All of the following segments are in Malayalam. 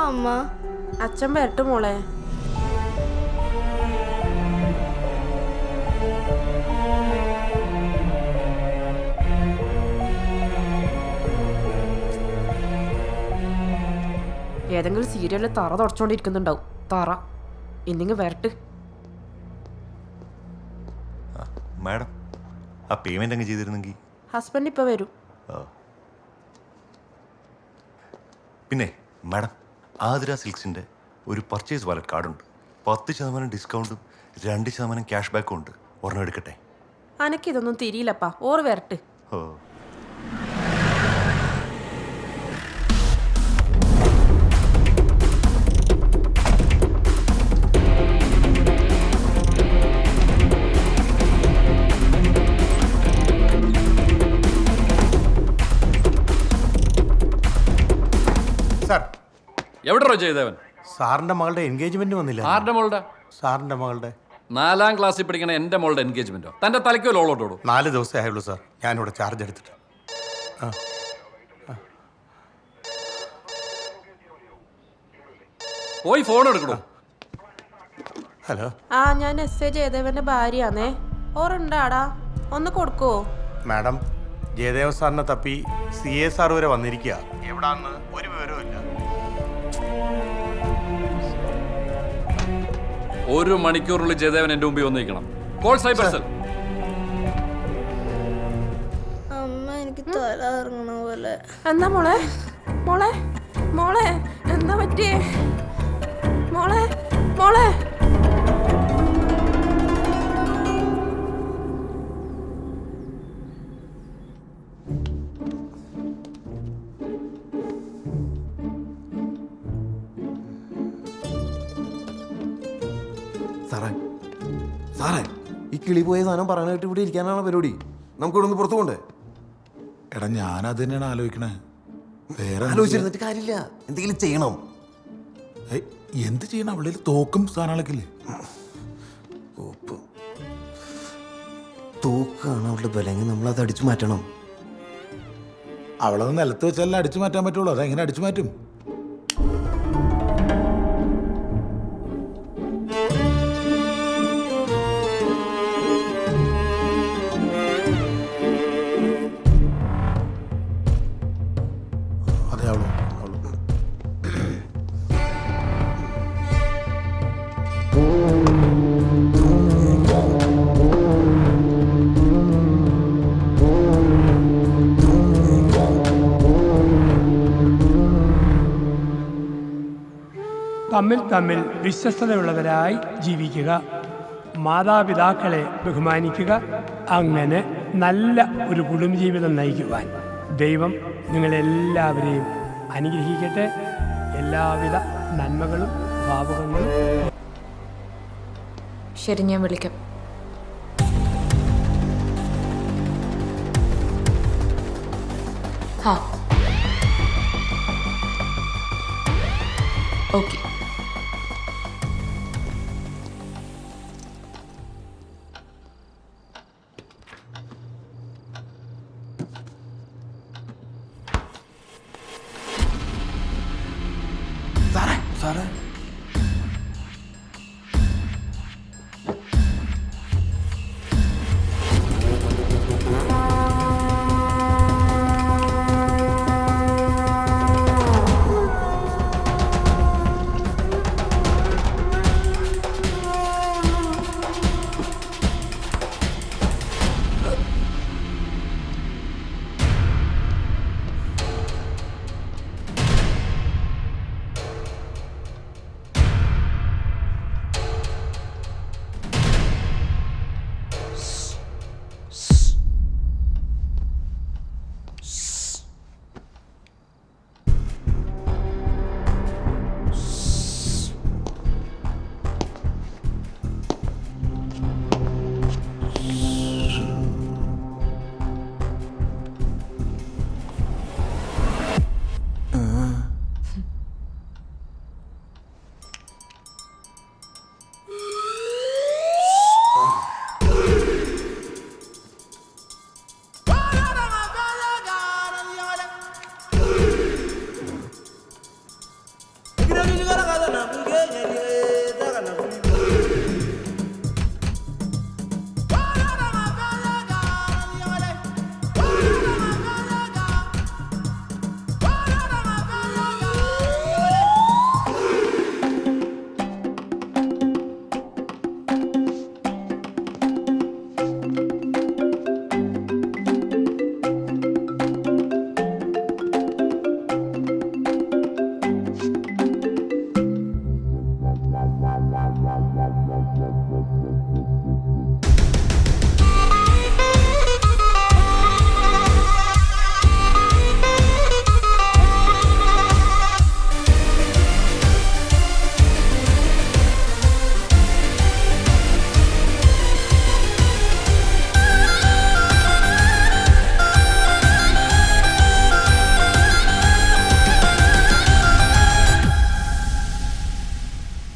അമ്മ. അച്ഛൻ വരട്ടെ മോളെ. ഏതെങ്കിലും സീരിയലിൽ തറ തുടച്ചോണ്ടിരിക്കുന്നുണ്ടാവും. തറ ഇന്നിങ്ങ് വരട്ട്. മാഡം, ആ പേയ്മെന്റ് അങ്ങ് ചെയ്തിരുന്നെങ്കിൽ. ഹസ്ബൻഡ് ഇപ്പൊ വരും. പിന്നെ മാഡം, ആതിര സിൽക്സിന്റെ ഒരു പർച്ചേസ് വാലറ്റ് കാർഡുണ്ട്. 10% ഡിസ്കൗണ്ടും 2% ക്യാഷ് ബാക്കും ഉണ്ട്. ഒരെണ്ണം എടുക്കട്ടെ? അനക്കിതൊന്നും തിരിയില്ലപ്പാ. ഓർ വരട്ട്. ഓ, എവിടെ ചെയ്തവൻ? സാറിന്റെ മകളുടെ എൻഗേജ്മെന്റ് വന്നില്ല. ആരുടെ മോളുടെ? സാറിന്റെ മകളുടെ 4ാം ക്ലാസ്സിൽ പഠിക്കണ എന്റെ മോളുടെ എൻഗേജ്മെന്റോ? തന്റെ തലയ്ക്കോ ലോളോട്ടോടോ? 4 ദിവസമേ ആയുള്ളൂ സാർ. ഞാനിവിടെ ചാർജ് എടുത്തിട്ട്. പോയി ഫോൺ എടുക്കണോ? ഹലോ. ഞാൻ എസ് എ ജയദേവന്റെ ഭാര്യയാന്നേ. ഓറുണ്ടാടാ, ഒന്ന് കൊടുക്കോ? മാഡം, ജയദേവ സാറിനെ തപ്പി CA സാർ വരെ വന്നിരിക്കുക. എവിടാന്ന് ഒരു വിവരവും ഇല്ല. 1 മണിക്കൂറിനുള്ളിൽ ജയദേവൻ എന്റെ മുമ്പിൽ വന്നിരിക്കണം. Call cyber cell. അമ്മ, എനിക്ക് തല ഇറങ്ങണ പോലെ. എന്താ മോളെ? മോളെ മോളെ എന്താ പറ്റിയേ? മോളെ മോളെ സാറേ, ഈ കിളി പോയ സാധനം പറയാനായിട്ട് ഇവിടെ ഇരിക്കാനാണ് പരിപാടി. നമുക്കിവിടെ ഒന്ന് പുറത്തു പോണ്ടേ? എടാ, ഞാനത് തന്നെയാണ് ആലോചിക്കണേ. വേറെ ആലോചിച്ചിരുന്നിട്ട് കാര്യമില്ല, എന്തെങ്കിലും ചെയ്യണം. എന്ത് ചെയ്യണം? അവളുടെ തോക്കും സാധനങ്ങളൊക്കെ ഇല്ലേ? തോക്കാണ് അവളുടെ ബലങ്ങി. നമ്മളത് അടിച്ചു മാറ്റണം. അവളത് നിലത്ത് വെച്ചാലേ അടിച്ചു മാറ്റാൻ പറ്റുള്ളൂ. അതെങ്ങനെ അടിച്ചു മാറ്റും? തമ്മിൽ വിശ്വസ്തതയുള്ളവരായി ജീവിക്കുക, മാതാപിതാക്കളെ ബഹുമാനിക്കുക. അങ്ങനെ നല്ല ഒരു കുടുംബജീവിതം നയിക്കുവാൻ ദൈവം നിങ്ങളെല്ലാവരെയും അനുഗ്രഹിക്കട്ടെ. എല്ലാവിധ നന്മകളും ഭാവുകങ്ങളും. ശരി, ഞാൻ വിളിക്കാം. ഓക്കെ. സാറേ,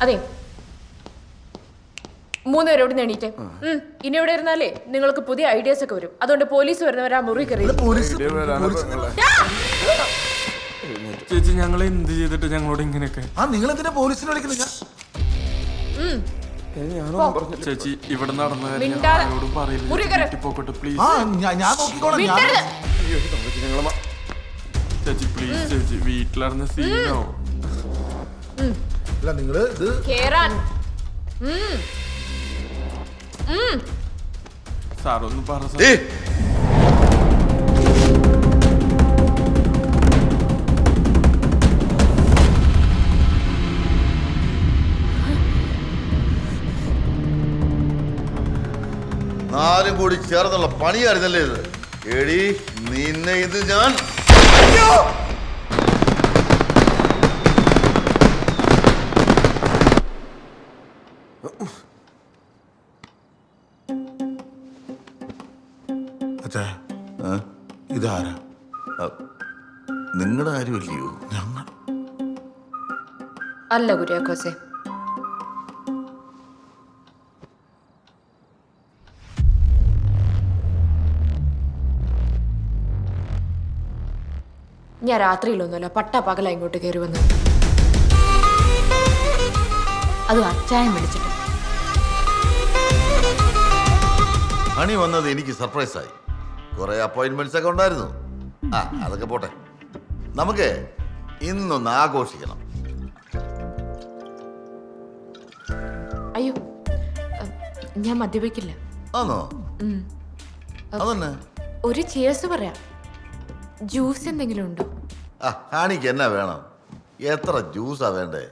അതെ, 3 പേരോട് എണീറ്റേ. ഇനി ഇവിടെ ഇരുന്നാലേ നിങ്ങൾക്ക് പുതിയ ഐഡിയാസ് ഒക്കെ വരും. അതുകൊണ്ട് പോലീസ് വരുന്നവർ ആ മുറി കയറി. ചേച്ചി ഞങ്ങൾ എന്ത് ചെയ്തിട്ട് ഞങ്ങളോട് ഇങ്ങനെയൊക്കെ? നിങ്ങൾ എന്തിനാ പോലീസിനെ വിളിക്കുന്നത്? ചേച്ചി ഇവിടെ നടന്ന മിണ്ടാതെ. കാര്യം പറയില്ല. മുറി കയറ്. പോക്കട്ടെ പ്ലീസ്. ഞാൻ നോക്കിക്കോളാം. മിണ്ടരുത്. ചേച്ചി പ്ലീസ് ചേച്ചി, വീട്ടിലിറങ്ങുന്ന സീനോ? അല്ല നിങ്ങള് ഇത് കേറാൻ. സാറൊന്ന് പറ സാർ. ഏയ്! നാലും കൂടി ചേർന്നുള്ള പണിയായിരുന്നല്ലേ ഇത്? എടി നിന്നെ ഇത് ഞാൻ അച്ഛാ ഇതാരാ? നിങ്ങളുടെ കാര്യമല്ലയോ? ഞങ്ങൾ അല്ല കുര്യാക്കോസേ, ഞാൻ രാത്രിയിലൊന്നുമല്ല, പട്ടാപ്പകല ഇങ്ങോട്ട് കയറി വന്നു. അത് അച്ചായം വിളിച്ചിട്ട്. ഹണി വന്നത് എനിക്ക് സർപ്രൈസായി. കുറെ അപ്പോയിന്റ്മെന്റ്സ് ഒക്കെ ഉണ്ടായിരുന്നു. അതൊക്കെ പോട്ടെ, നമുക്ക് ഇന്നൊന്ന് ആഘോഷിക്കണം. അയ്യോ, ഞാൻ മദ്യപിക്കില്ല. ആണോ? അതന്നെ. ഒരു ചിയേഴ്സ് പറയാം. ജ്യൂസ് എന്തെങ്കിലും ഉണ്ടോ? ഹണിക്ക് എന്നാ വേണം? എത്ര ജ്യൂസാ വേണ്ടേ?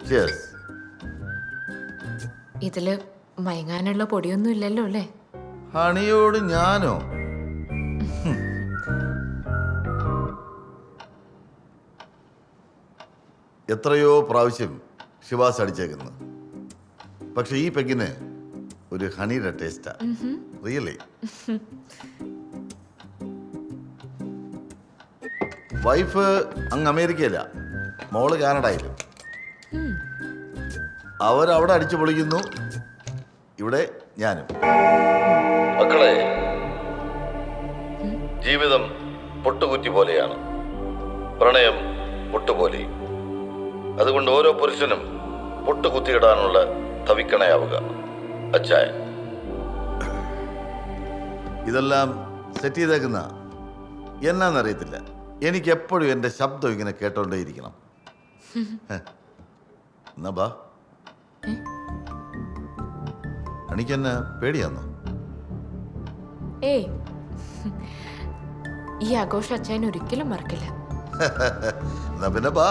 ചിയേഴ്സ്. ഇതില് മയങ്ങാനുള്ള പൊടിയൊന്നും ഇല്ലല്ലോ അല്ലേ? ഹണിയോട് ഞാനോ? എത്രയോ പ്രാവശ്യം ശിവാസ് അടിച്ചേക്കുന്നു. പക്ഷെ ഈ പെഗിന് ഒരു ഹണിയുടെ ടേസ്റ്റാ. റിയലി. വൈഫ് അങ്ങ് അമേരിക്കയില, മോള് കാനഡയിലും. അവരവിടെ അടിച്ചു പൊളിക്കുന്നു, ഇവിടെ ഞാനും. മക്കളെ, ജീവിതം പൊട്ടുകുറ്റി പോലെയാണ്, പ്രണയം പൊട്ടുപോലെ. അതുകൊണ്ട് ഓരോ പുരുഷനും പൊട്ടുകുത്തിയിടാനുള്ള തവിക്കണയാവുക. അച്ചായൻ ഇതെല്ലാം സെറ്റ് ചെയ്തേക്കുന്ന എന്നാന്നറിയത്തില്ല. എനിക്ക് എപ്പോഴും എൻ്റെ ശബ്ദം ഇങ്ങനെ കേട്ടോണ്ടേയിരിക്കണം. എന്നാ ബാ. എനിക്കെന്നെ പേടിയാന്നോ? ഏയ്, ഈ ആഘോഷം അച്ചായൻ ഒരിക്കലും മറക്കില്ല. എന്നാ പിന്നെ ബാ.